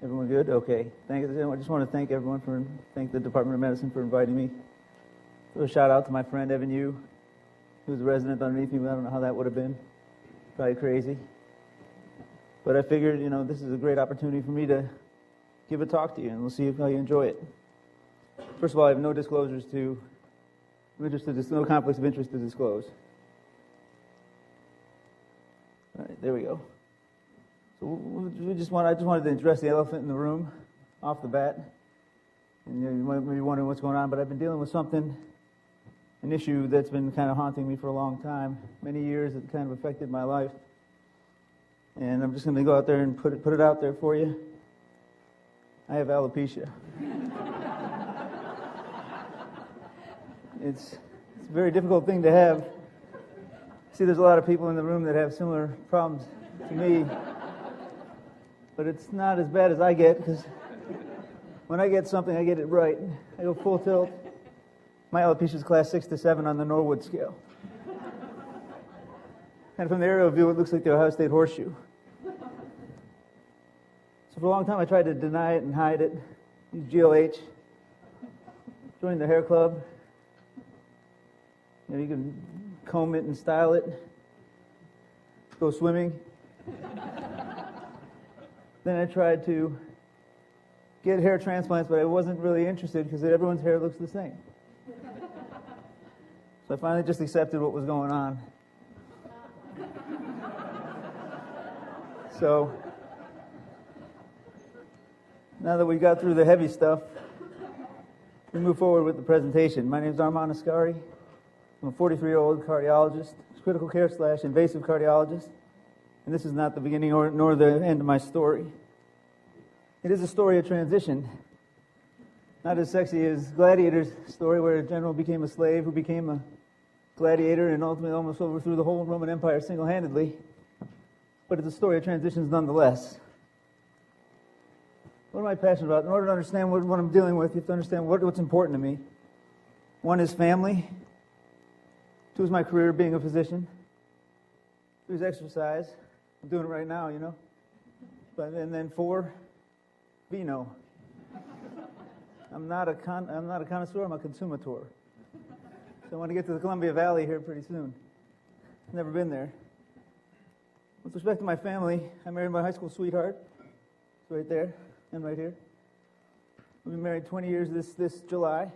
Everyone good? Okay. I just want to thank the Department of Medicine for inviting me. A shout out to my friend Evan Yu, who was a resident underneath me. I don't know how that would have been. Probably crazy. But I figured, this is a great opportunity for me to give a talk to you, and we'll see how you enjoy it. First of all, I have no no conflicts of interest to disclose. All right, there we go. So I just wanted to address the elephant in the room off the bat. And you might be wondering what's going on, but I've been dealing with an issue that's been kind of haunting me for a long time, many years. It kind of affected my life. And I'm just going to go out there and put it out there for you. I have alopecia. It's a very difficult thing to have. See, there's a lot of people in the room that have similar problems to me. But it's not as bad as I get, because when I get something, I get it right. I go full tilt. My alopecia is class 6 to 7 on the Norwood scale. And from the aerial view, it looks like the Ohio State horseshoe. So for a long time, I tried to deny it and hide it. Use GLH. Joined the hair club. You can comb it and style it. Go swimming. Then I tried to get hair transplants, but I wasn't really interested because everyone's hair looks the same. So I finally just accepted what was going on. So now that we got through the heavy stuff, we move forward with the presentation. My name is Arman Askari. I'm a 43-year-old cardiologist, critical care / invasive cardiologist. And this is not the beginning nor the end of my story. It is a story of transition. Not as sexy as Gladiator's story, where a general became a slave who became a gladiator and ultimately almost overthrew the whole Roman Empire single-handedly. But it's a story of transitions nonetheless. What am I passionate about? In order to understand what I'm dealing with, you have to understand what's important to me. 1 is family. 2 is my career being a physician. 3 is exercise. I'm doing it right now, And then 4, vino. I'm not a connoisseur, I'm a consumator. So I want to get to the Columbia Valley here pretty soon. Never been there. With respect to my family, I married my high school sweetheart. It's right there and right here. We've been married 20 years this July.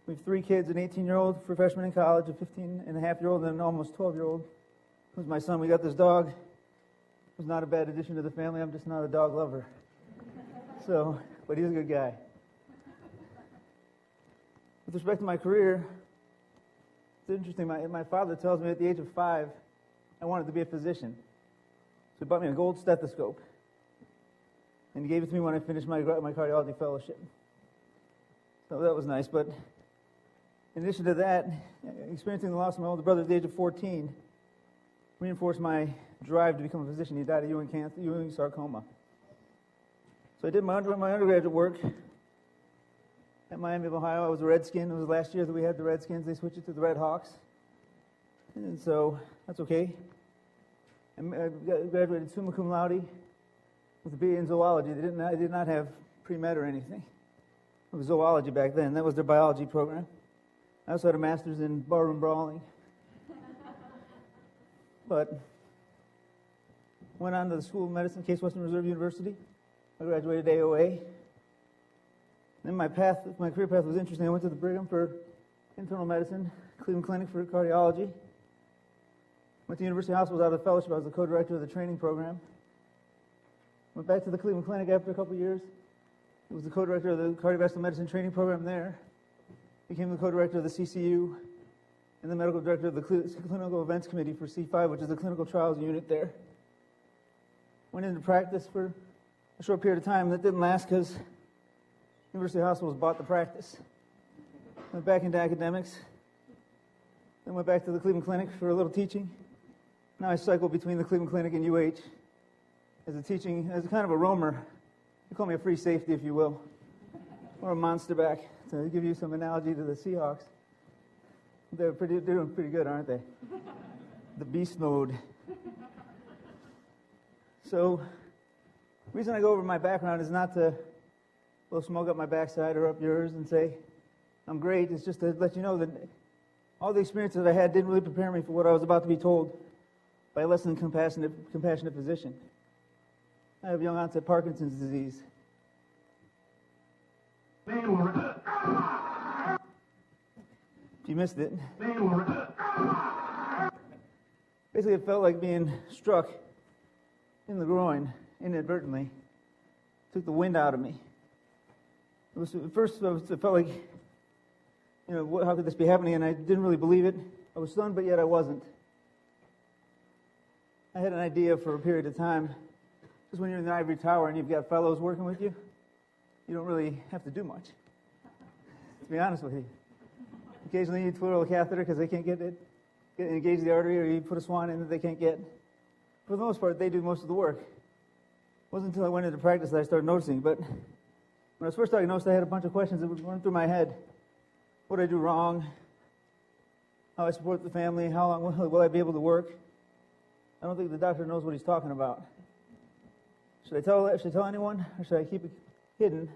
We have 3 kids, an 18-year-old for freshman in college, a 15-and-a-half-year-old, and an almost 12-year-old, who's my son. We got this dog. Who's not a bad addition to the family. I'm just not a dog lover. But he's a good guy. With respect to my career, it's interesting. My father tells me at the age of 5, I wanted to be a physician. So he bought me a gold stethoscope. And he gave it to me when I finished my cardiology fellowship. So that was nice. But in addition to that, experiencing the loss of my older brother at the age of 14 reinforced my drive to become a physician. He died of Ewing sarcoma. So I did my undergraduate work at Miami of Ohio. I was a Redskin. It was last year that we had the Redskins. They switched it to the Red Hawks. And so that's okay. I graduated summa cum laude with a BA in zoology. I did not have pre-med or anything. It was zoology back then. That was their biology program. I also had a master's in barroom brawling. But went on to the School of Medicine, Case Western Reserve University. I graduated AOA. Then my career path was interesting. I went to the Brigham for internal medicine, Cleveland Clinic for cardiology. Went to University Hospital, out of the fellowship. I was the co-director of the training program. Went back to the Cleveland Clinic after a couple of years. I was the co-director of the cardiovascular medicine training program there. Became the co-director of the CCU and the medical director of the clinical events committee for C5, which is the clinical trials unit there. Went into practice for a short period of time. That didn't last because University Hospitals bought the practice. Went back into academics. Then went back to the Cleveland Clinic for a little teaching. Now I cycle between the Cleveland Clinic and UH as a kind of a roamer. You call me a free safety, if you will, or a monster back, to give you some analogy to the Seahawks. They're doing pretty good, aren't they? The beast mode. So The reason I go over my background is not to blow smoke up my backside or up yours and say I'm great. It's just to let you know that all the experiences I had didn't really prepare me for what I was about to be told by a less than compassionate physician. I have young onset Parkinson's disease. If you missed it, basically it felt like being struck in the groin inadvertently. Took the wind out of me. At first it felt like, how could this be happening? And I didn't really believe it. I was stunned, but yet I wasn't. I had an idea for a period of time. Just when you're in the ivory tower and you've got fellows working with you, you don't really have to do much, to be honest with you. Occasionally you twirl a catheter because they can't engage the artery, or you put a swan in that they can't get. For the most part, they do most of the work. It wasn't until I went into practice that I started noticing, but when I was first diagnosed, I had a bunch of questions that would run through my head. What did I do wrong? How I support the family? How long will I be able to work? I don't think the doctor knows what he's talking about. Should I tell anyone, or should I keep it hidden?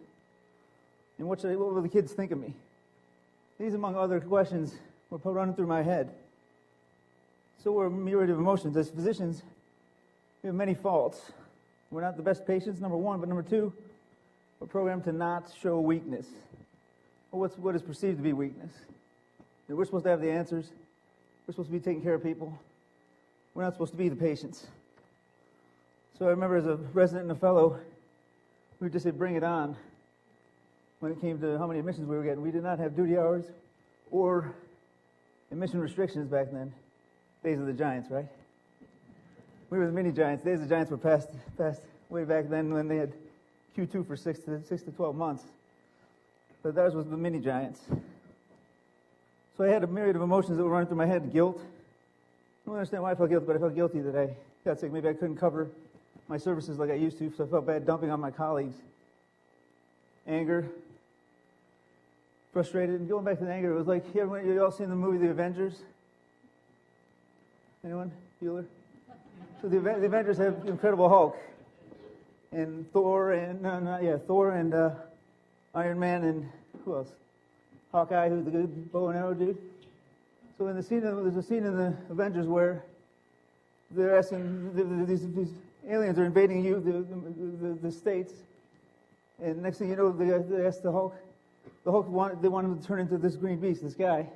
And what will the kids think of me? These, among other questions, were running through my head. So we're a myriad of emotions. As physicians, we have many faults. We're not the best patients, number one, but number two, we're programmed to not show weakness. Or what is perceived to be weakness. We're supposed to have the answers. We're supposed to be taking care of people. We're not supposed to be the patients. So I remember as a resident and a fellow, we would just say, bring it on. When it came to how many admissions we were getting, we did not have duty hours or admission restrictions back then. Days of the Giants, right? We were the mini Giants. Days of the Giants were passed way back then when they had Q2 for 6 to 12 months. But that was the mini Giants. So I had a myriad of emotions that were running through my head. Guilt. I don't understand why I felt guilty, but I felt guilty that I got sick. Maybe I couldn't cover my services like I used to, so I felt bad dumping on my colleagues. Anger. Frustrated. And going back to the anger, it was like, you all seen the movie The Avengers? Anyone? Bueller? So the Avengers have Incredible Hulk. And Thor and, Iron Man and who else? Hawkeye, who's the good bow and arrow dude. So there's a scene in the Avengers where they're asking, these aliens are invading the states, and next thing you know, they ask the Hulk. The Hulk they want him to turn into this green beast, this guy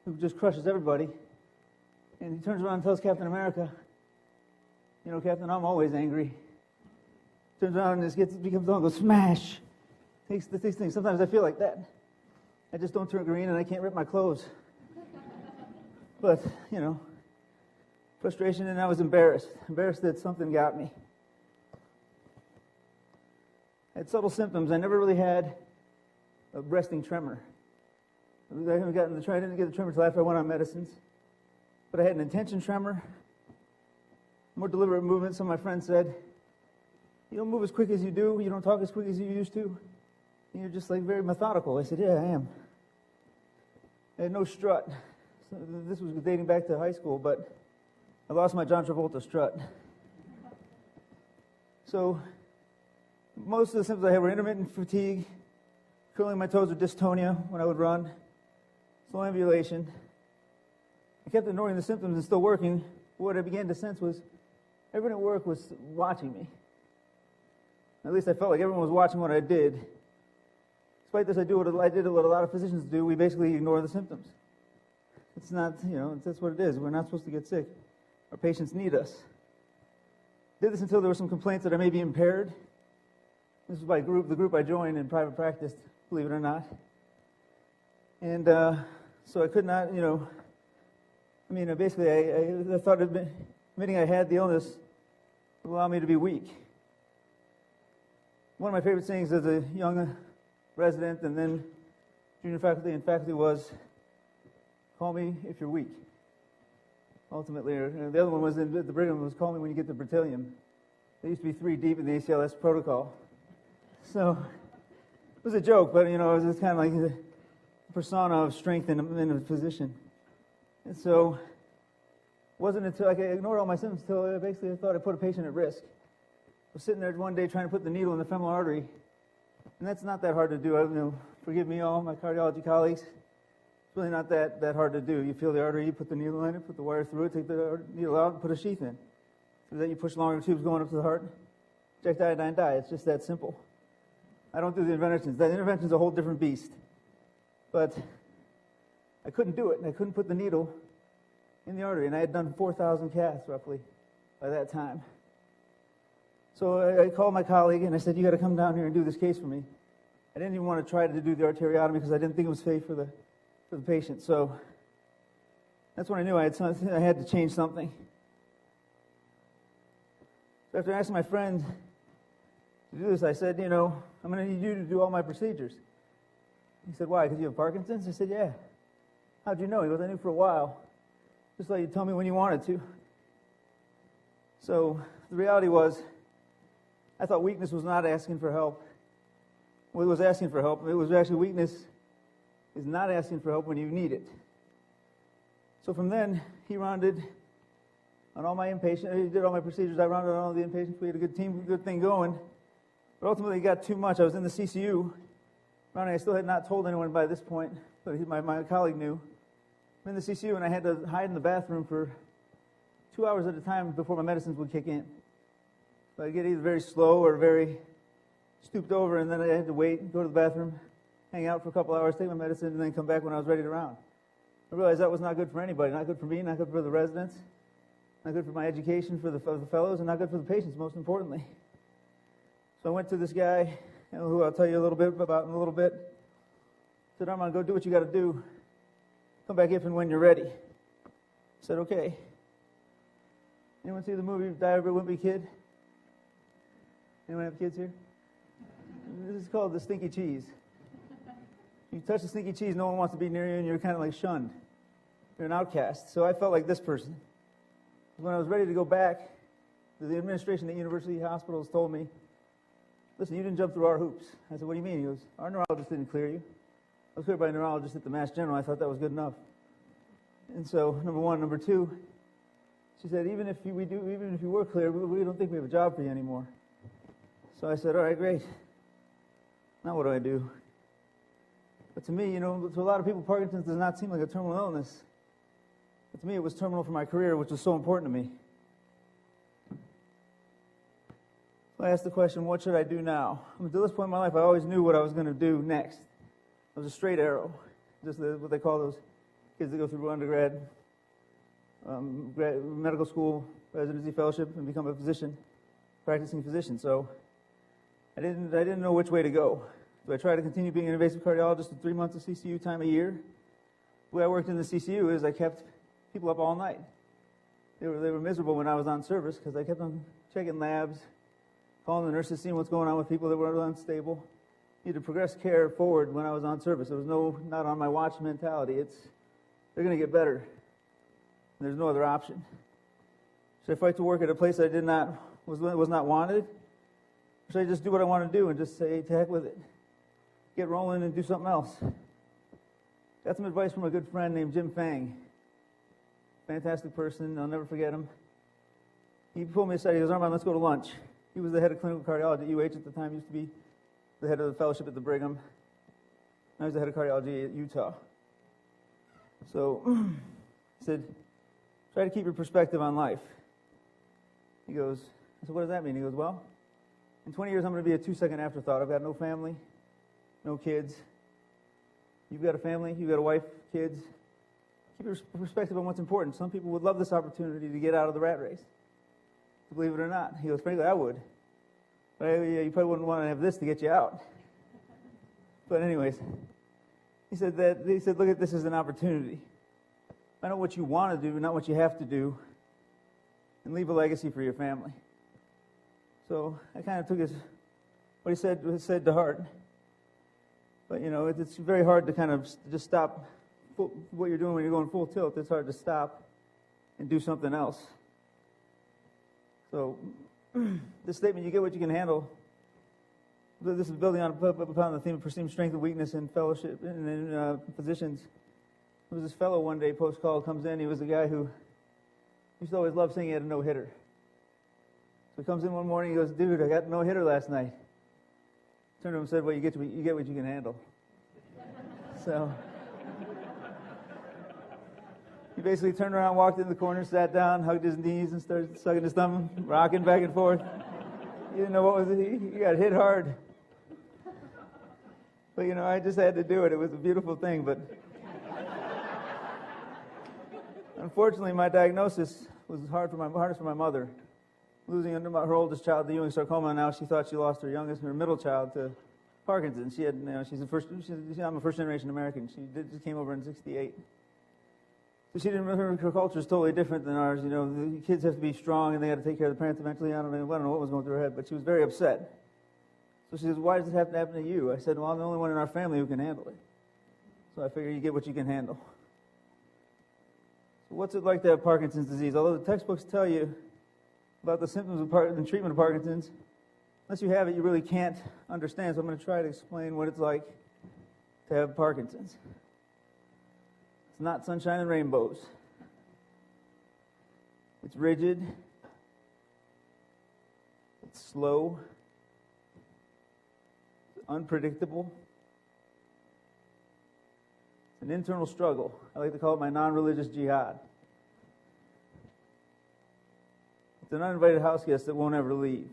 who just crushes everybody. And he turns around and tells Captain America, Captain, I'm always angry. Turns around and becomes on, goes smash. Takes these things. Sometimes I feel like that. I just don't turn green and I can't rip my clothes. But, frustration, and I was embarrassed that something got me. I had subtle symptoms. I never really had a resting tremor. I didn't get the tremor until after I went on medicines. But I had an intention tremor, more deliberate movement. Some of my friends said, you don't move as quick as you do, you don't talk as quick as you used to, and you're just like very methodical. I said, yeah, I am. I had no strut. So this was dating back to high school, but I lost my John Travolta strut. So most of the symptoms I had were intermittent fatigue, curling my toes with dystonia when I would run, slow ambulation. I kept ignoring the symptoms and still working. What I began to sense was everyone at work was watching me. At least I felt like everyone was watching what I did. Despite this, I did what a lot of physicians do. We basically ignore the symptoms. It's not, that's what it is. We're not supposed to get sick. Our patients need us. Did this until there were some complaints that I may be impaired. This was by the group I joined in private practice, believe it or not. And so I could not, basically I thought admitting I had the illness would allow me to be weak. One of my favorite sayings as a young resident and then junior faculty and faculty was, call me if you're weak. Ultimately, or the other one was in the Brigham was, call me when you get to Bertillon. They used to be 3 deep in the ACLS protocol. So it was a joke, but it was kind of like the persona of strength in a physician. And so it wasn't until I ignored all my symptoms until basically I thought I put a patient at risk. was sitting there one day trying to put the needle in the femoral artery, and that's not that hard to do. Forgive me, all my cardiology colleagues. It's really not that hard to do. You feel the artery, you put the needle in it, put the wire through it, take the needle out, and put a sheath in. So that you push longer tubes going up to the heart, inject iodine, die. It's just that simple. I don't do the interventions. That intervention's a whole different beast. But I couldn't do it, and I couldn't put the needle in the artery, and I had done 4,000 caths roughly by that time. So I called my colleague, and I said, you got to come down here and do this case for me. I didn't even want to try to do the arteriotomy because I didn't think it was safe for the patient. So that's when I knew I had to change something. So after asking my friend to do this, I said, I'm going to need you to do all my procedures. He said, why? Because you have Parkinson's? I said, yeah. How'd you know? He goes, I knew for a while. Just like you tell me when you wanted to. So the reality was, I thought weakness was not asking for help. Well, it was asking for help. It was actually weakness is not asking for help when you need it. So from then, he rounded on all my inpatients. He did all my procedures. I rounded on all the inpatients. We had a good team, good thing going. But ultimately, it got too much. I was in the CCU. Ronnie, I still had not told anyone by this point, but my colleague knew. I'm in the CCU, and I had to hide in the bathroom for 2 hours at a time before my medicines would kick in. So I'd get either very slow or very stooped over, and then I had to wait, go to the bathroom, hang out for a couple hours, take my medicine, and then come back when I was ready to round. I realized that was not good for anybody, not good for me, not good for the residents, not good for my education for the fellows, and not good for the patients, most importantly. So I went to this guy, who I'll tell you a little bit about in a little bit. I said, Arman, go do what you got to do. Come back if and when you're ready. I said, okay. Anyone see the movie Die Every Wimpy Kid? Anyone have kids here? This is called the stinky cheese. You touch the stinky cheese, no one wants to be near you, and you're kind of like shunned. You're an outcast. So I felt like this person. When I was ready to go back, the administration at university hospitals told me, listen, you didn't jump through our hoops. I said, what do you mean? He goes, our neurologist didn't clear you. I was cleared by a neurologist at the Mass General. I thought that was good enough. And so, number one. Number two, she said, even if you were cleared, we don't think we have a job for you anymore. So I said, all right, great. Now what do I do? But to me, to a lot of people, Parkinson's does not seem like a terminal illness. But to me, it was terminal for my career, which was so important to me. So I asked the question, what should I do now? Until this point in my life, I always knew what I was going to do next. It was a straight arrow, just what they call those kids that go through undergrad, medical school, residency, fellowship, and become a physician, practicing physician. So I didn't know which way to go. Do I try to continue being an invasive cardiologist with 3 months of CCU time a year? The way I worked in the CCU is I kept people up all night. They were miserable when I was on service because I kept on checking labs, calling the nurses, seeing what's going on with people that were unstable. Need to progress care forward when I was on service. There was not on my watch mentality. They're going to get better. There's no other option. Should I fight to work at a place I was not wanted? Or should I just do what I want to do and just say, to heck with it? Get rolling and do something else. Got some advice from a good friend named Jim Fang. Fantastic person. I'll never forget him. He pulled me aside. He goes, Arman, let's go to lunch. He was the head of clinical cardiology at UH at the time. He used to be the head of the fellowship at the Brigham. Now he's the head of cardiology at Utah. So he said, try to keep your perspective on life. He goes, I said, what does that mean? He goes, well, in 20 years I'm going to be a 2-second afterthought. I've got no family, no kids. You've got a family, you've got a wife, kids. Keep your perspective on what's important. Some people would love this opportunity to get out of the rat race. Believe it or not. He goes, frankly, I would. But you probably wouldn't want to have this to get you out. But anyways, he said, look at this as an opportunity. Find out what you want to do, not what you have to do, and leave a legacy for your family. So I kind of took what he said to heart. But, it's very hard to kind of just stop what you're doing when you're going full tilt. It's hard to stop and do something else. So this statement, you get what you can handle. This is building upon the theme of perceived strength and weakness in fellowship and in physicians. There was this fellow one day, post-call, comes in. He was a guy who used to always love saying he had a no-hitter. So he comes in one morning, he goes, dude, I got no hitter last night. Turned to him and said, well, you get what you can handle. So he basically turned around, walked in the corner, sat down, hugged his knees, and started sucking his thumb, rocking back and forth. You didn't know what was it. He got hit hard. But, I just had to do it. It was a beautiful thing, but unfortunately, my diagnosis was hardest for my mother. Losing her oldest child to Ewing sarcoma, now she thought she lost her middle child to Parkinson's. She had, I'm a first-generation American. She came over in '68. So she didn't. Her culture is totally different than ours. The kids have to be strong, and they got to take care of the parents eventually. I don't know what was going through her head, but she was very upset. So she says, "Why does this have to happen to you?" I said, "Well, I'm the only one in our family who can handle it. So I figure you get what you can handle." So what's it like to have Parkinson's disease? Although the textbooks tell you about the symptoms and treatment of Parkinson's, unless you have it, you really can't understand. So I'm going to try to explain what it's like to have Parkinson's. It's not sunshine and rainbows. It's rigid. It's slow. It's unpredictable. It's an internal struggle. I like to call it my non-religious jihad. It's an uninvited house guest that won't ever leave.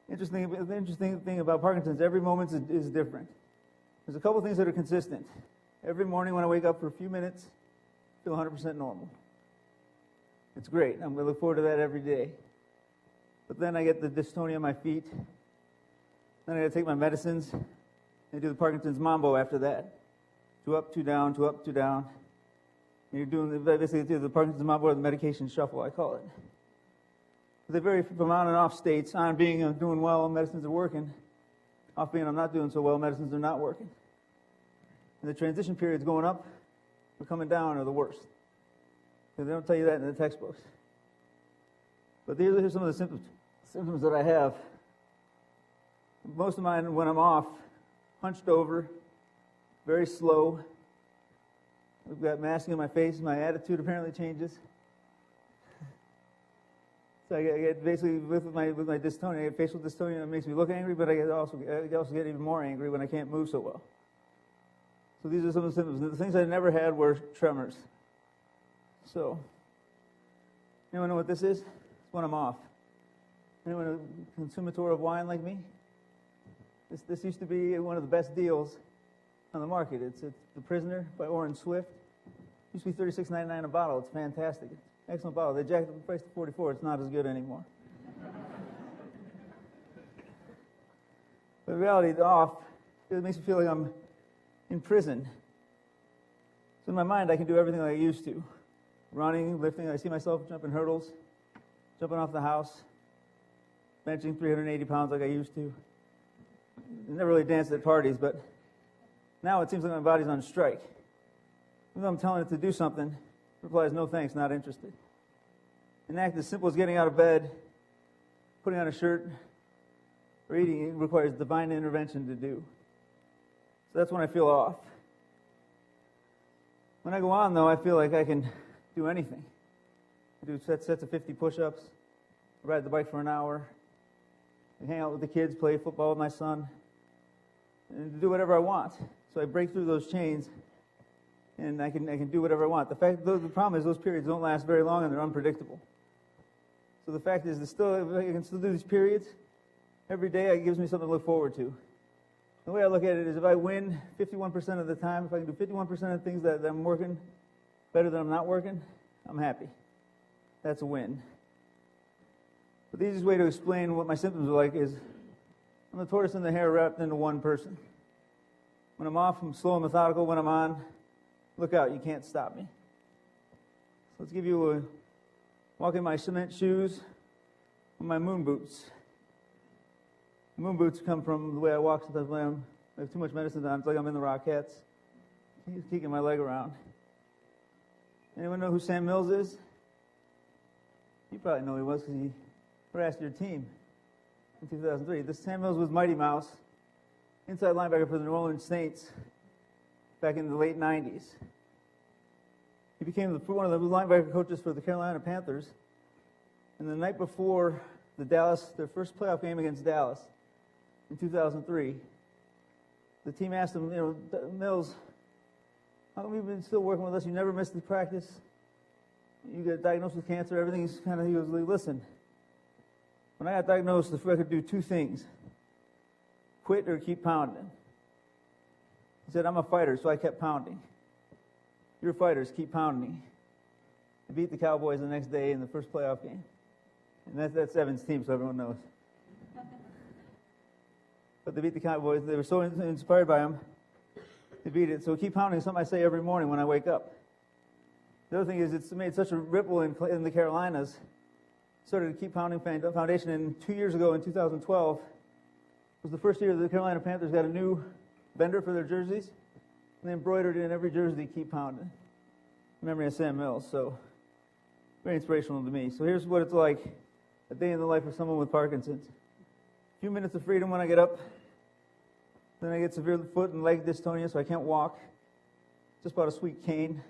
The interesting thing about Parkinson's, every moment is different. There's a couple things that are consistent. Every morning when I wake up for a few minutes, I feel 100% normal. It's great. I'm going to look forward to that every day. But then I get the dystonia in my feet. Then I got to take my medicines. And do the Parkinson's mambo after that. 2 up, 2 down, 2 up, 2 down. And you're doing basically the Parkinson's mambo or the medication shuffle, I call it. They vary from on and off states. On being doing well, medicines are working. Off being I'm not doing so well, medicines are not working. And the transition periods going up or coming down are the worst. Because they don't tell you that in the textbooks. But here's some of the symptoms that I have. Most of mine, when I'm off, hunched over, very slow. I've got masking in my face. My attitude apparently changes. So I get basically with my dystonia, I get facial dystonia. It makes me look angry, but I also get even more angry when I can't move so well. So these are some of the symptoms. The things I never had were tremors. So, anyone know what this is? It's when I'm off. Anyone a consumator of wine like me? This used to be one of the best deals on the market. It's The Prisoner by Orrin Swift. It used to be $36.99 a bottle. It's fantastic. Excellent bottle. They jacked up the price to $44. It's not as good anymore. But in reality, the off, it makes me feel like I'm in prison. So in my mind, I can do everything like I used to. Running, lifting. I see myself jumping hurdles, jumping off the house, benching 380 pounds like I used to. I never really danced at parties, but now it seems like my body's on strike. Even though I'm telling it to do something, it replies, no thanks, not interested. An act as simple as getting out of bed, putting on a shirt, or eating requires divine intervention to do. So that's when I feel off. When I go on, though, I feel like I can do anything. I do sets of 50 push-ups, ride the bike for an hour, I hang out with the kids, play football with my son, and do whatever I want. So I break through those chains, and I can do whatever I want. The problem is those periods don't last very long, and they're unpredictable. So the fact is, I can still do these periods. Every day it gives me something to look forward to. The way I look at it is if I win 51% of the time, if I can do 51% of the things that I'm working better than I'm not working, I'm happy. That's a win. But the easiest way to explain what my symptoms are like is I'm the tortoise and the hare wrapped into one person. When I'm off, I'm slow and methodical. When I'm on, look out, you can't stop me. So let's give you a walk in my cement shoes with my moon boots. Moon boots come from the way I walk sometimes when I have too much medicine on. It's like I'm in the Rockettes, kicking my leg around. Anyone know who Sam Mills is? You probably know who he was because he harassed your team in 2003. This Sam Mills was Mighty Mouse, inside linebacker for the New Orleans Saints back in the late 90s. He became one of the linebacker coaches for the Carolina Panthers And the night before their first playoff game against Dallas in 2003, the team asked him, Mills, how come you've been still working with us? You never missed the practice. You got diagnosed with cancer. Everything's he was like, listen, when I got diagnosed, I could do two things: quit or keep pounding. He said, I'm a fighter, so I kept pounding. You're fighters, keep pounding. They beat the Cowboys the next day in the first playoff game. And that's Evan's team, so everyone knows. But they beat the Cowboys. They were so inspired by him. They beat it. So keep pounding is something I say every morning when I wake up. The other thing is it's made such a ripple in the Carolinas. Started to keep pounding foundation. And 2 years ago, in 2012, was the first year that the Carolina Panthers got a new vendor for their jerseys. And they embroidered in every jersey, keep pounding. In memory of Sam Mills. So very inspirational to me. So here's what it's like, a day in the life of someone with Parkinson's. A few minutes of freedom when I get up. Then I get severe foot and leg dystonia, so I can't walk. Just bought a sweet cane.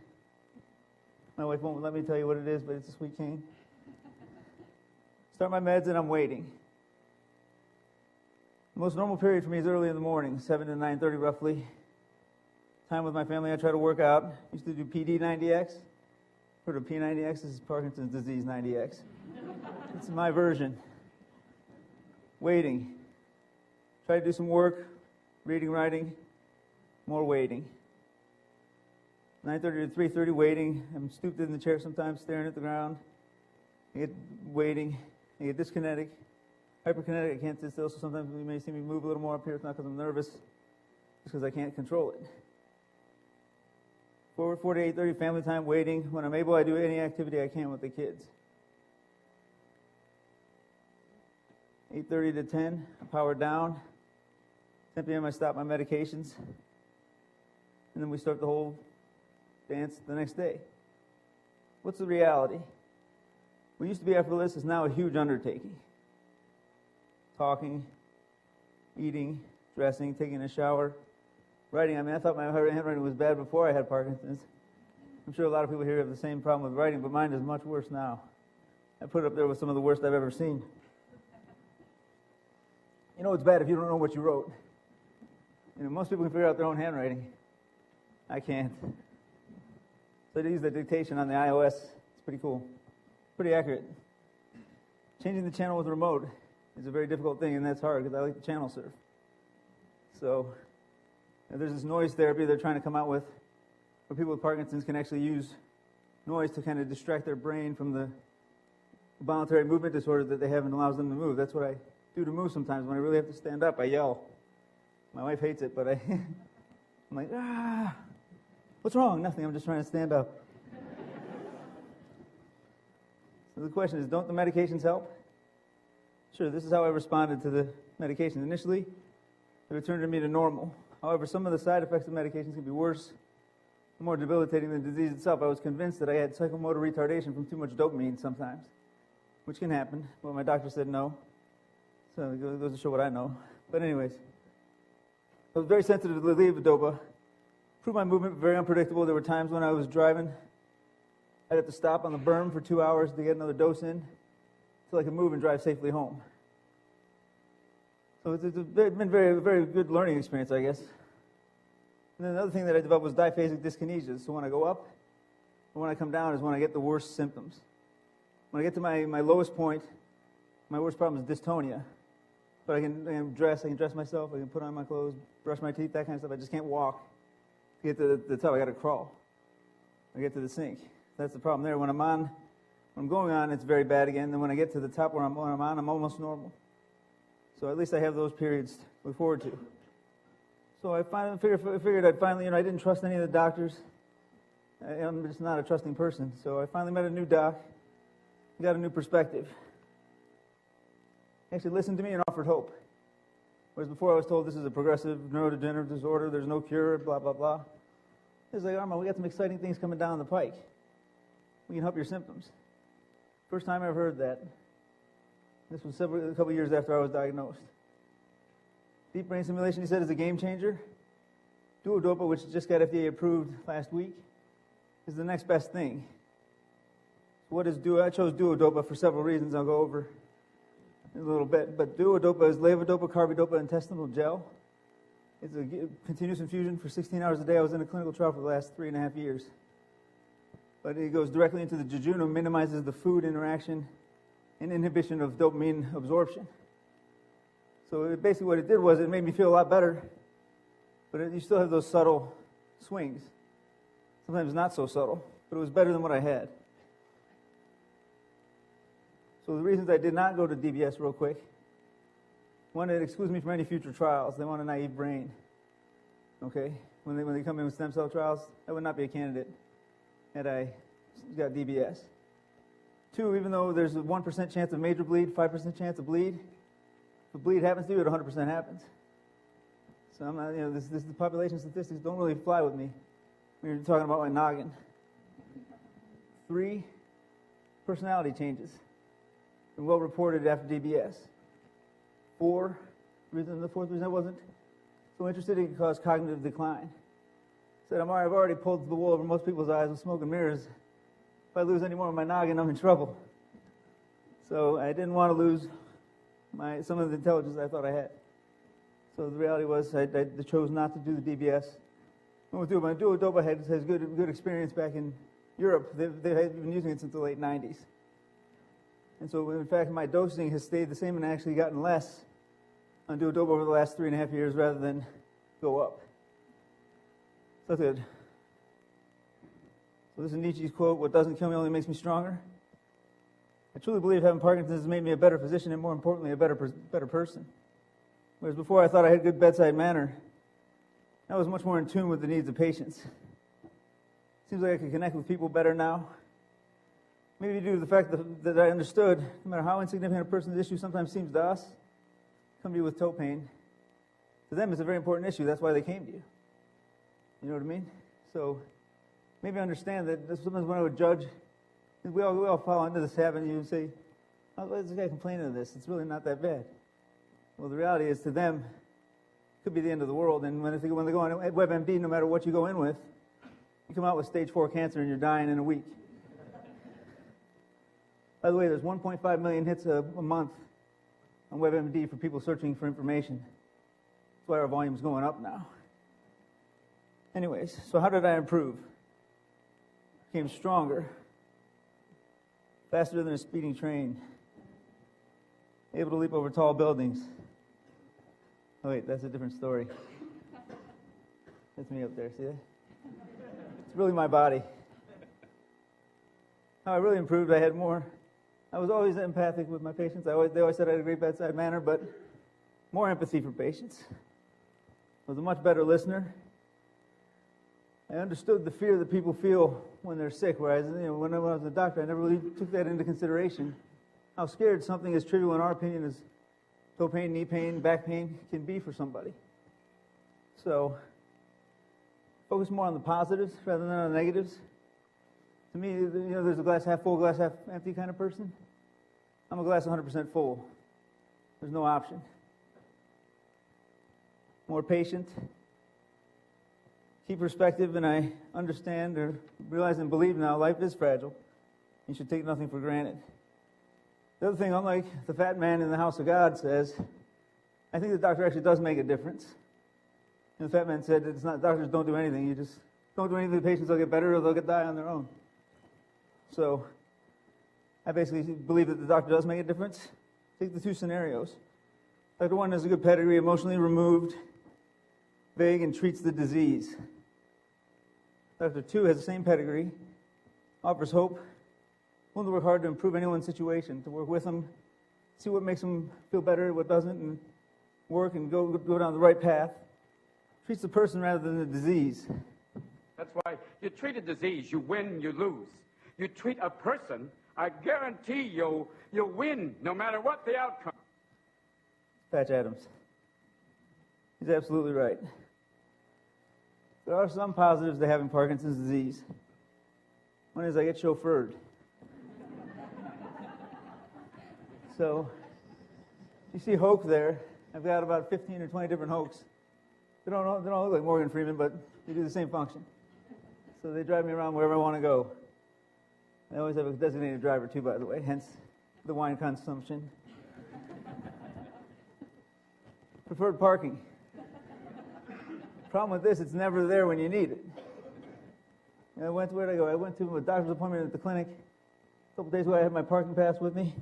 My wife won't let me tell you what it is, but it's a sweet cane. Start my meds and I'm waiting. The most normal period for me is early in the morning, 7 to 9:30 roughly. Time with my family, I try to work out. Used to do PD90X. Heard of P90X? This is Parkinson's disease 90X. It's my version. Waiting. Try to do some work, reading, writing, more waiting. 9:30 to 3:30 waiting. I'm stooped in the chair sometimes, staring at the ground. I get waiting. I get dyskinetic. Hyperkinetic, I can't sit still, so sometimes you may see me move a little more up here. It's not because I'm nervous, it's because I can't control it. 4 to 8:30, family time, waiting. When I'm able, I do any activity I can with the kids. 8:30 to 10, I power down. 10 p.m., I stop my medications. And then we start the whole dance the next day. What's the reality? What used to be effortless is now a huge undertaking. Talking, eating, dressing, taking a shower, writing. I thought my handwriting was bad before I had Parkinson's. I'm sure a lot of people here have the same problem with writing, but mine is much worse now. I put it up there with some of the worst I've ever seen. You know it's bad if you don't know what you wrote. Most people can figure out their own handwriting. I can't. So I use the dictation on the iOS. It's pretty cool. Pretty accurate. Changing the channel with a remote is a very difficult thing, and that's hard because I like to channel surf. So there's this noise therapy they're trying to come out with where people with Parkinson's can actually use noise to kind of distract their brain from the voluntary movement disorder that they have and allows them to move. That's what I do to move sometimes. When I really have to stand up, I yell. My wife hates it, but I'm like, what's wrong? Nothing. I'm just trying to stand up. So the question is, don't the medications help? Sure, this is how I responded to the medications. Initially, they returned me to normal. However, some of the side effects of medications can be worse, more debilitating than the disease itself. I was convinced that I had psychomotor retardation from too much dopamine sometimes, which can happen. Well, my doctor said no. So it goes to show what I know. But anyways, I was very sensitive to the levodopa. Improved my movement, very unpredictable. There were times when I was driving, I'd have to stop on the berm for 2 hours to get another dose in until I could move and drive safely home. So it's been a very, very good learning experience, I guess. And then another thing that I developed was diphasic dyskinesia. So when I go up and when I come down is when I get the worst symptoms. When I get to my lowest point, my worst problem is dystonia. But I can dress myself, I can put on my clothes, brush my teeth, that kind of stuff. I just can't walk. To get to the top, I got to crawl. I get to the sink. That's the problem there. When I'm going on, it's very bad again. Then when I get to the top where I'm on, I'm almost normal. So at least I have those periods to look forward to. So I finally figured I didn't trust any of the doctors. I'm just not a trusting person. So I finally met a new doc, got a new perspective. He actually listened to me and offered hope. Whereas before I was told this is a progressive neurodegenerative disorder, there's no cure, blah, blah, blah. He's like, Arman, we got some exciting things coming down the pike. We can help your symptoms. First time I ever heard that. This was a couple years after I was diagnosed. Deep brain stimulation, he said, is a game changer. Duodopa, which just got FDA approved last week, is the next best thing. What is duo? I chose duodopa for several reasons I'll go over in a little bit. But duodopa is levodopa, carbidopa, intestinal gel. It's a continuous infusion for 16 hours a day. I was in a clinical trial for the last 3.5 years. But it goes directly into the jejunum, minimizes the food interaction and inhibition of dopamine absorption. So basically what it did was it made me feel a lot better, but you still have those subtle swings. Sometimes not so subtle, but it was better than what I had. So the reasons I did not go to DBS real quick. One, it excludes me from any future trials. They want a naive brain. Okay? When they come in with stem cell trials, I would not be a candidate had I got DBS. Two, even though there's a 1% chance of major bleed, 5% chance of bleed, if a bleed happens to you, it 100% happens. So I'm not, the population statistics don't really fly with me when you're talking about my noggin. 3, personality changes. Been well reported after DBS. 4, the fourth reason I wasn't so interested, it could cause cognitive decline. Said, I've already pulled the wool over most people's eyes with smoke and mirrors. If I lose any more of my noggin, I'm in trouble. So I didn't want to lose some of the intelligence I thought I had. So the reality was I chose not to do the DBS. What we'll do, my duodopa has good experience back in Europe. They've been using it since the late 90s. And so, in fact, my dosing has stayed the same and actually gotten less on duodopa over the last 3.5 years rather than go up. So that's good. So this is Nietzsche's quote, "What doesn't kill me only makes me stronger." I truly believe having Parkinson's has made me a better physician and, more importantly, a better person. Whereas before I thought I had good bedside manner, I was much more in tune with the needs of patients. Seems like I can connect with people better now. Maybe due to the fact that I understood, no matter how insignificant a person's issue sometimes seems to us, come to you with toe pain, to them it's a very important issue. That's why they came to you. You know what I mean? So maybe understand that sometimes when I would judge, we all fall into this habit, and you say, "Oh, why is this guy complaining of this? It's really not that bad." Well, the reality is, to them, it could be the end of the world. And when they go on WebMD, no matter what you go in with, you come out with stage 4 cancer and you're dying in a week. By the way, there's 1.5 million hits a month on WebMD for people searching for information. That's why our volume's going up now. Anyways, so how did I improve? Became stronger, faster than a speeding train, able to leap over tall buildings. Oh wait, that's a different story. That's me up there, see that? It's really my body. How I really improved, I was always empathic with my patients. They always said I had a great bedside manner, but more empathy for patients. I was a much better listener. I understood the fear that people feel when they're sick, whereas when I was a doctor, I never really took that into consideration. How scared something as trivial in our opinion as toe pain, knee pain, back pain can be for somebody. So, focus more on the positives rather than on the negatives. To me, there's a glass half full, glass half empty kind of person. I'm a glass 100% full. There's no option. More patient. Keep perspective, and I understand or realize and believe now life is fragile. You should take nothing for granted. The other thing, unlike the fat man in the house of God says, I think the doctor actually does make a difference. And the fat man said that it's not doctors don't do anything. You just don't do anything to the patients, they'll get better or they'll die on their own. So I basically believe that the doctor does make a difference. Take the two scenarios. Doctor 1 has a good pedigree, emotionally removed, vague, and treats the disease. Doctor 2 has the same pedigree, offers hope, willing to work hard to improve anyone's situation, to work with them, see what makes them feel better, what doesn't, and work and go down the right path. Treats the person rather than the disease. That's why you treat a disease, you win, you lose. You treat a person, I guarantee you'll win, no matter what the outcome. Patch Adams. He's absolutely right. There are some positives to having Parkinson's disease. One is I get chauffeured. So, you see Hoke there. I've got about 15 or 20 different Hokes. They don't look like Morgan Freeman, but they do the same function. So they drive me around wherever I want to go. I always have a designated driver too, by the way, hence the wine consumption. Preferred parking. Problem with this, it's never there when you need it. And where'd I go? I went to a doctor's appointment at the clinic. A couple days ago, I had my parking pass with me.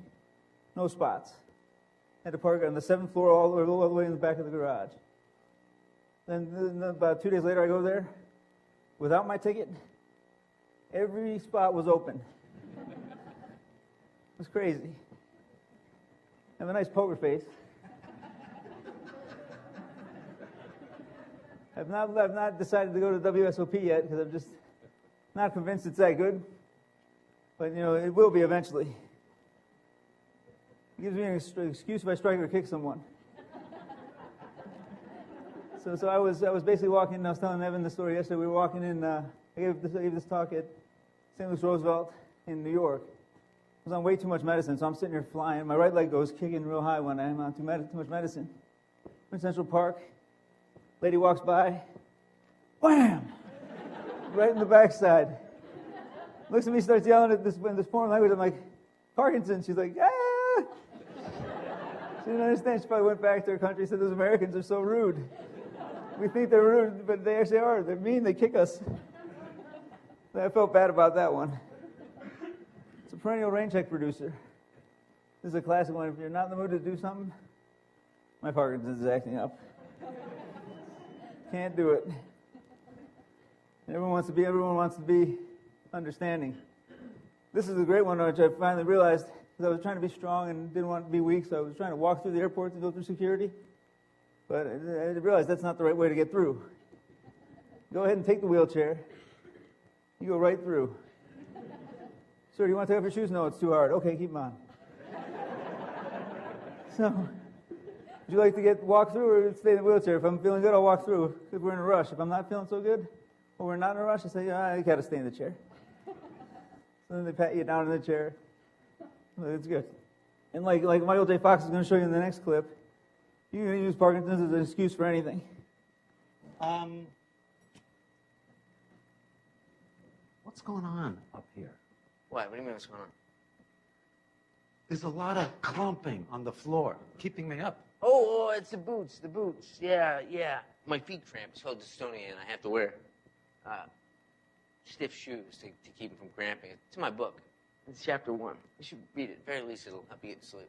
No spots. Had to park on the 7th floor all the way in the back of the garage. Then about 2 days later, I go there. Without my ticket, every spot was open. It was crazy. I have a nice poker face. I've not decided to go to WSOP yet because I'm just not convinced it's that good. But, it will be eventually. It gives me an excuse if I strike or kick someone. So I was basically walking, I was telling Evan the story yesterday. We were walking in, I gave this talk at St. Louis Roosevelt in New York. I was on way too much medicine, so I'm sitting here flying. My right leg goes kicking real high when I'm on too much medicine. We're in Central Park. Lady walks by. Wham! Right in the backside. Looks at me, starts yelling at this foreign language. I'm like, Parkinson's. She's like, ah! She didn't understand. She probably went back to her country and said, those Americans are so rude. We think they're rude, but they actually are. They're mean. They kick us. I felt bad about that one. It's a perennial rain check producer. This is a classic one. If you're not in the mood to do something, my Parkinson's is acting up. Can't do it. Everyone wants to be understanding. This is a great one, which I finally realized, because I was trying to be strong and didn't want to be weak, so I was trying to walk through the airport to go through security. But I realized that's not the right way to get through. Go ahead and take the wheelchair. You go right through. Sir, do you want to take off your shoes? No, it's too hard. Okay, keep them on. So, would you like to walk through or stay in the wheelchair? If I'm feeling good, I'll walk through if we're in a rush. If I'm not feeling so good or we're not in a rush, I say, yeah, you got to stay in the chair. So then they pat you down in the chair. It's good. And like Michael J. Fox is going to show you in the next clip, you can use Parkinson's as an excuse for anything. What's going on up here? What do you mean what's going on? There's a lot of clumping on the floor, keeping me up. Oh, it's the boots. Yeah. My feet cramp. It's called dystonia, and I have to wear stiff shoes to keep them from cramping. It's in my book. It's chapter 1. You should read it. At very least it'll help you get to sleep.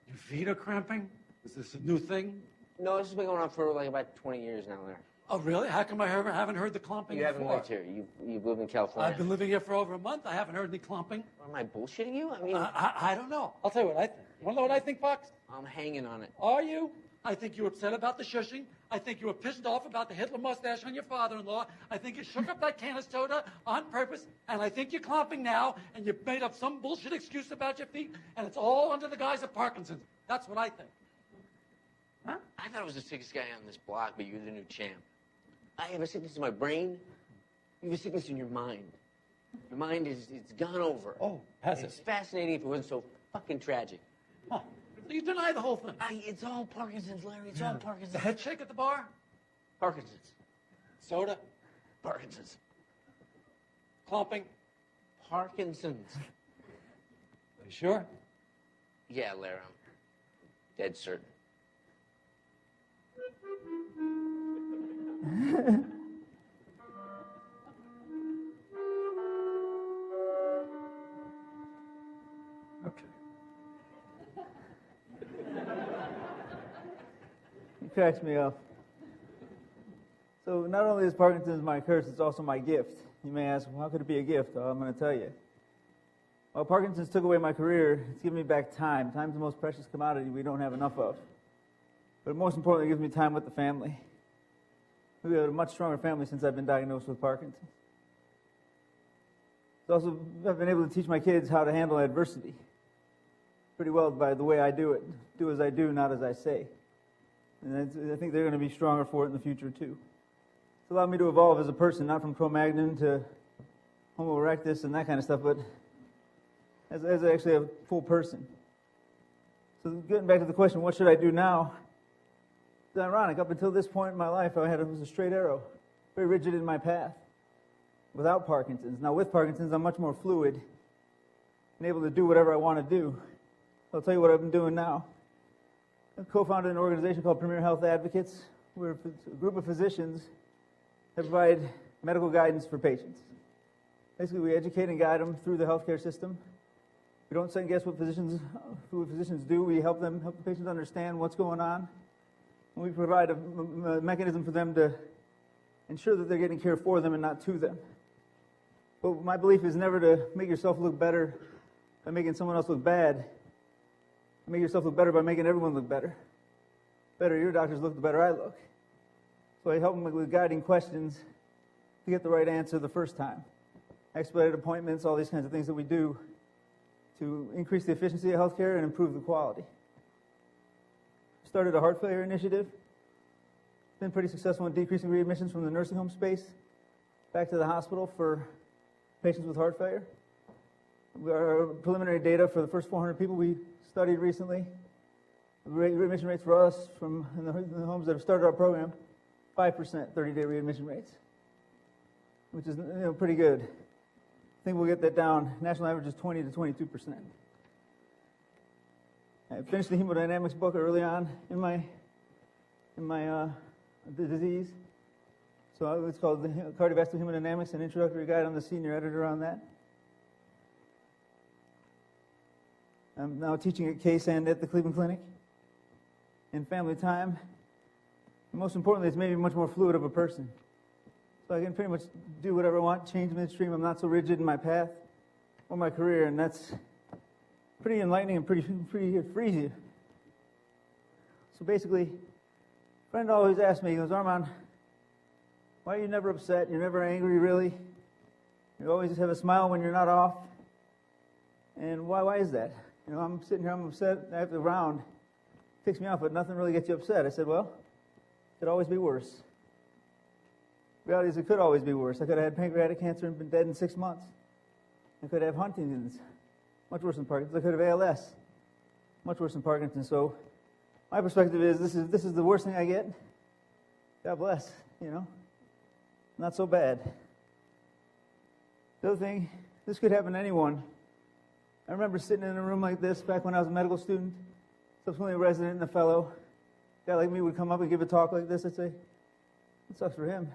Your feet are cramping? Is this a new thing? No, this has been going on for like about 20 years now, Larry. Oh, really? How come I haven't heard the clumping You haven't before? lived here. You've lived in California. I've been living here for over a month. I haven't heard any clumping. Am I bullshitting you? I mean... I don't know. I'll tell you what I think. You want to know what I think, Fox? I'm hanging on it. Are you? I think you're upset about the shushing. I think you were pissed off about the Hitler mustache on your father-in-law. I think you shook up that can of soda on purpose. And I think you're clumping now, and you've made up some bullshit excuse about your feet, and it's all under the guise of Parkinson's. That's what I think. Huh? I thought I was the sickest guy on this block, but you're the new champ. I have a sickness in my brain. You have a sickness in your mind. Your mind it's gone over. Oh, has It's it? fascinating if it wasn't so fucking tragic. Huh. So you deny the whole thing? It's all Parkinson's, Larry. It's all Parkinson's. The head shake at the bar? Parkinson's. Soda? Parkinson's. Clumping? Parkinson's. Are you sure? Yeah, Larry, I'm dead certain. Okay. It cracks me up. So not only is Parkinson's my curse, it's also my gift. You may ask, well, how could it be a gift? Well, I'm going to tell you. While Parkinson's took away my career, it's given me back time. Time's the most precious commodity we don't have enough of. But most importantly, it gives me time with the family. We have a much stronger family since I've been diagnosed with Parkinson's. It's also, I've been able to teach my kids how to handle adversity pretty well by the way I do it. Do as I do, not as I say. And I think they're going to be stronger for it in the future, too. It's allowed me to evolve as a person, not from Cro-Magnon to Homo erectus and that kind of stuff, but as actually a full person. So getting back to the question, what should I do now? It's ironic. Up until this point in my life, was a straight arrow, very rigid in my path. without Parkinson's. Now, with Parkinson's, I'm much more fluid and able to do whatever I want to do. I'll tell you what I've been doing now. I've co-founded an organization called Premier Health Advocates. We're a group of physicians that provide medical guidance for patients. Basically, we educate and guide them through the healthcare system. We don't second guess what physicians do. We help the patients understand what's going on. And we provide a mechanism for them to ensure that they're getting care for them and not to them. But my belief is never to make yourself look better by making someone else look bad. Make yourself look better by making everyone look better. The better your doctors look, the better I look. So I help them with guiding questions to get the right answer the first time. Expedited appointments, all these kinds of things that we do to increase the efficiency of healthcare and improve the quality. Started a heart failure initiative. Been pretty successful in decreasing readmissions from the nursing home space back to the hospital for patients with heart failure. Our preliminary data for the first 400 people we studied recently, the readmission rates for us in the homes that have started our program, 5% 30-day readmission rates, which is pretty good. I think we'll get that down. National average is 20 to 22%. I finished the hemodynamics book early on in my the disease. So it's called the Cardiovascular Hemodynamics, an introductory guide. I'm the senior editor on that. I'm now teaching at Case and at the Cleveland Clinic in family time. And most importantly, it's made me much more fluid of a person. So I can pretty much do whatever I want, change midstream. I'm not so rigid in my path or my career, and that's pretty enlightening and pretty it frees you. So basically, a friend always asks me, he goes, Arman, why are you never upset? You're never angry, really? You always have a smile when you're not off. And why is that? I'm sitting here, I'm upset. After the round, ticks me off, but nothing really gets you upset. I said, well, it could always be worse. The reality is it could always be worse. I could have had pancreatic cancer and been dead in 6 months. I could have Huntington's, much worse than Parkinson's. I could have ALS, much worse than Parkinson's. So my perspective is this is the worst thing I get. God bless, Not so bad. The other thing, this could happen to anyone. I remember sitting in a room like this back when I was a medical student, subsequently a resident and a fellow. A guy like me would come up and give a talk like this. I'd say, it sucks for him.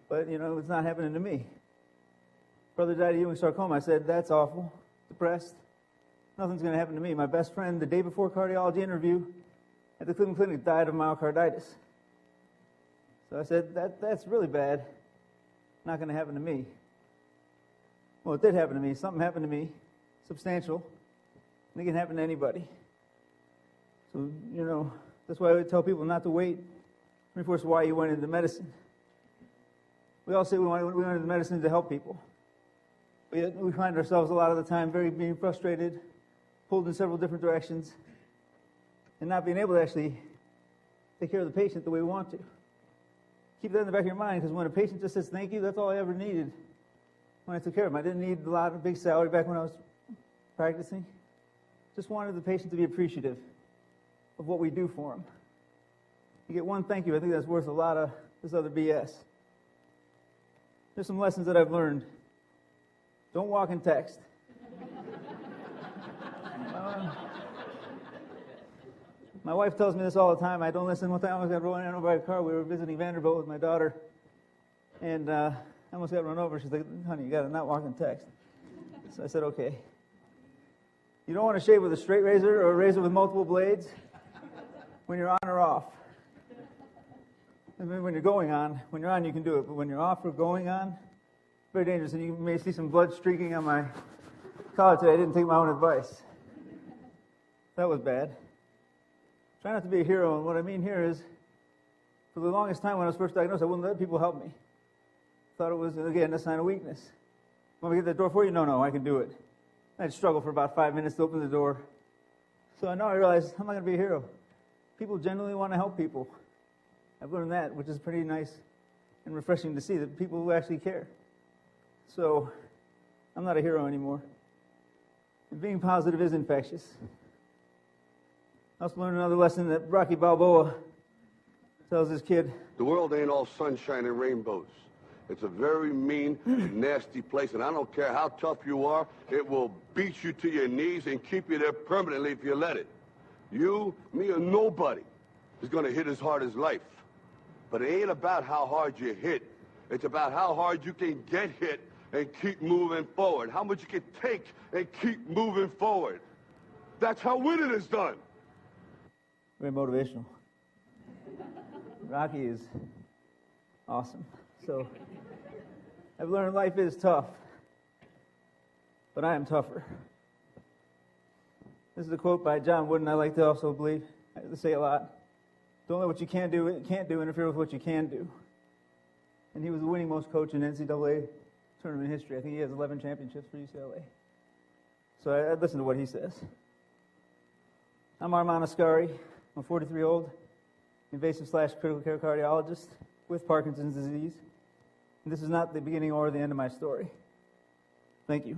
But, it's not happening to me. Brother died of Ewing sarcoma. I said, that's awful. Depressed. Nothing's going to happen to me. My best friend, the day before cardiology interview at the Cleveland Clinic, died of myocarditis. So I said, that's really bad. Not going to happen to me. Well, it did happen to me. Something happened to me, substantial. And it can happen to anybody. So, that's why I would tell people not to wait. Reinforce why you went into medicine. We all say we went into medicine to help people. We find ourselves a lot of the time being frustrated, pulled in several different directions, and not being able to actually take care of the patient the way we want to. Keep that in the back of your mind, because when a patient just says thank you, that's all I ever needed when I took care of them. I didn't need a lot of big salary back when I was practicing. Just wanted the patient to be appreciative of what we do for them. You get one thank you, I think that's worth a lot of this other BS. There's some lessons that I've learned. Don't walk and text. My wife tells me this all the time. I don't listen. One time I almost got run over by a car. We were visiting Vanderbilt with my daughter, and I almost got run over. She's like, honey, you got to not walk and text. So I said, okay. You don't want to shave with a straight razor or a razor with multiple blades when you're on or off. And when you're going on, when you're on, you can do it. But when you're off or going on, very dangerous. And you may see some blood streaking on my collar today. I didn't take my own advice. That was bad. Try not to be a hero. And what I mean here is, for the longest time when I was first diagnosed, I wouldn't let people help me. Thought it was, again, a sign of weakness. Want me to get that door for you? No, I can do it. I'd struggle for about 5 minutes to open the door. So now I realized I'm not going to be a hero. People genuinely want to help people. I've learned that, which is pretty nice and refreshing to see, that people who actually care. So I'm not a hero anymore. And being positive is infectious. I also learned another lesson that Rocky Balboa tells his kid. The world ain't all sunshine and rainbows. It's a very mean, nasty place, and I don't care how tough you are, it will beat you to your knees and keep you there permanently if you let it. You, me, or nobody is going to hit as hard as life. But it ain't about how hard you hit. It's about how hard you can get hit and keep moving forward. How much you can take and keep moving forward. That's how winning is done. Very motivational. Rocky is awesome. So I've learned life is tough, but I am tougher. This is a quote by John Wooden I like to also believe. I like to say a lot. Don't let what you can't do interfere with what you can do. And he was the winning most coach in NCAA tournament history. I think he has 11 championships for UCLA. So I listen to what he says. I'm Arman Askari. I'm a 43-year-old invasive/critical care cardiologist with Parkinson's disease. And this is not the beginning or the end of my story. Thank you.